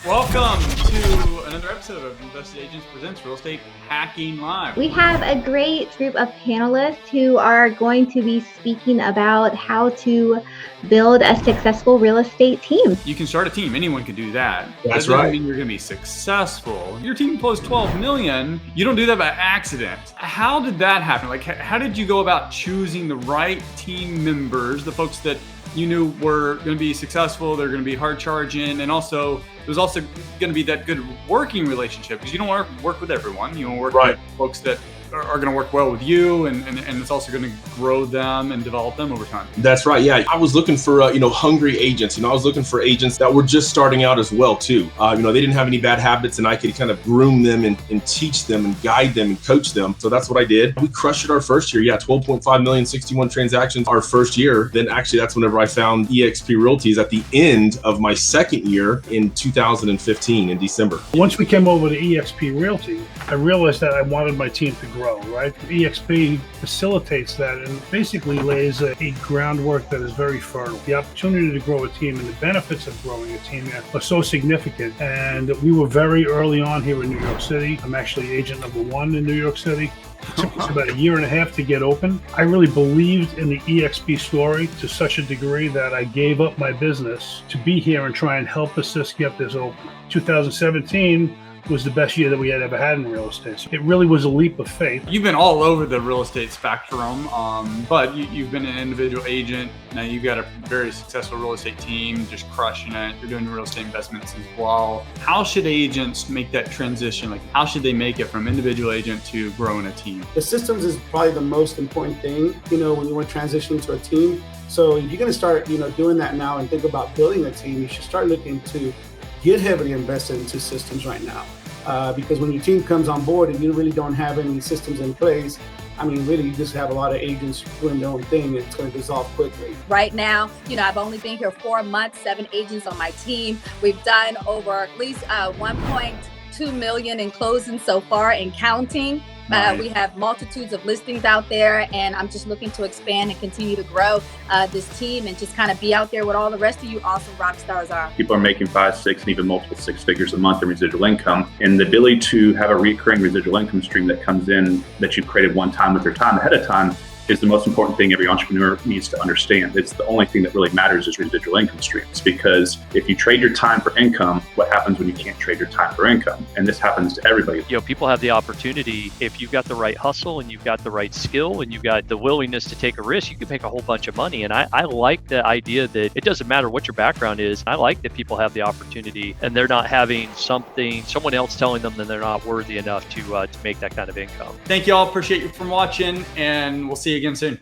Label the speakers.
Speaker 1: Welcome to another episode of Invested Agents Presents Real Estate Hacking Live.
Speaker 2: We have a great group of panelists who are going to be speaking about how to build a successful real estate team.
Speaker 1: You can start a team. Anyone can do that.
Speaker 3: That's
Speaker 1: that doesn't
Speaker 3: right.
Speaker 1: mean you're going to be successful. Your team closed 12 million. You don't do that by accident. How did that happen? Like, how did you go about choosing the right team members, the folks that you knew were going to be successful, they're going to be hard charging, and also there's also going to be that good working relationship, because you don't want to work with everyone. You want to work with folks that are going to work well with you, and it's also going to grow them and develop them over time.
Speaker 3: That's right. Yeah, I was looking for hungry agents. I was looking for agents that were just starting out as well too. They didn't have any bad habits, and I could kind of groom them and teach them and guide them and coach them. So that's what I did. We crushed it our first year. Yeah, 12.5 million, 61 transactions our first year. Then actually that's whenever I found eXp Realties at the end of my second year in 2015 in December.
Speaker 4: Once we came over to eXp Realty, I realized that I wanted my team to grow, right? eXp facilitates that and basically lays a groundwork that is very fertile. The opportunity to grow a team and the benefits of growing a team are so significant. And we were very early on here in New York City. I'm actually agent number 1 in New York City. It took us about a year and a half to get open. I really believed in the eXp story to such a degree that I gave up my business to be here and try and help assist get this open. 2017 was the best year that we had ever had in real estate. So it really was a leap of faith.
Speaker 1: You've been all over the real estate spectrum, but you've been an individual agent. Now you've got a very successful real estate team, just crushing it. You're doing real estate investments as well. How should agents make that transition? Like, how should they make it from individual agent to growing a team?
Speaker 5: The systems is probably the most important thing, when you want to transition to a team. So if you're going to start, doing that now and think about building a team, you should start looking to get heavily invested into systems right now. Because when your team comes on board and you really don't have any systems in place, really you just have a lot of agents doing their own thing, and it's going to dissolve quickly.
Speaker 6: Right now, I've only been here 4 months, 7 agents on my team. We've done over at least 1.2 million in closings so far and counting.
Speaker 1: Nice.
Speaker 6: We have multitudes of listings out there, and I'm just looking to expand and continue to grow this team and just kind of be out there with all the rest of you awesome rock stars are.
Speaker 7: People are making 5, 6, and even multiple 6 figures a month in residual income. And the ability to have a recurring residual income stream that comes in that you've created one time with your time ahead of time is the most important thing every entrepreneur needs to understand. It's the only thing that really matters is residual income streams, because if you trade your time for income, what happens when you can't trade your time for income? And this happens to everybody.
Speaker 8: People have the opportunity, if you've got the right hustle and you've got the right skill and you've got the willingness to take a risk, you can make a whole bunch of money. And I like the idea that it doesn't matter what your background is. I like that people have the opportunity and they're not having someone else telling them that they're not worthy enough to make that kind of income.
Speaker 1: Thank you all. Appreciate you from watching, and we'll see you again soon.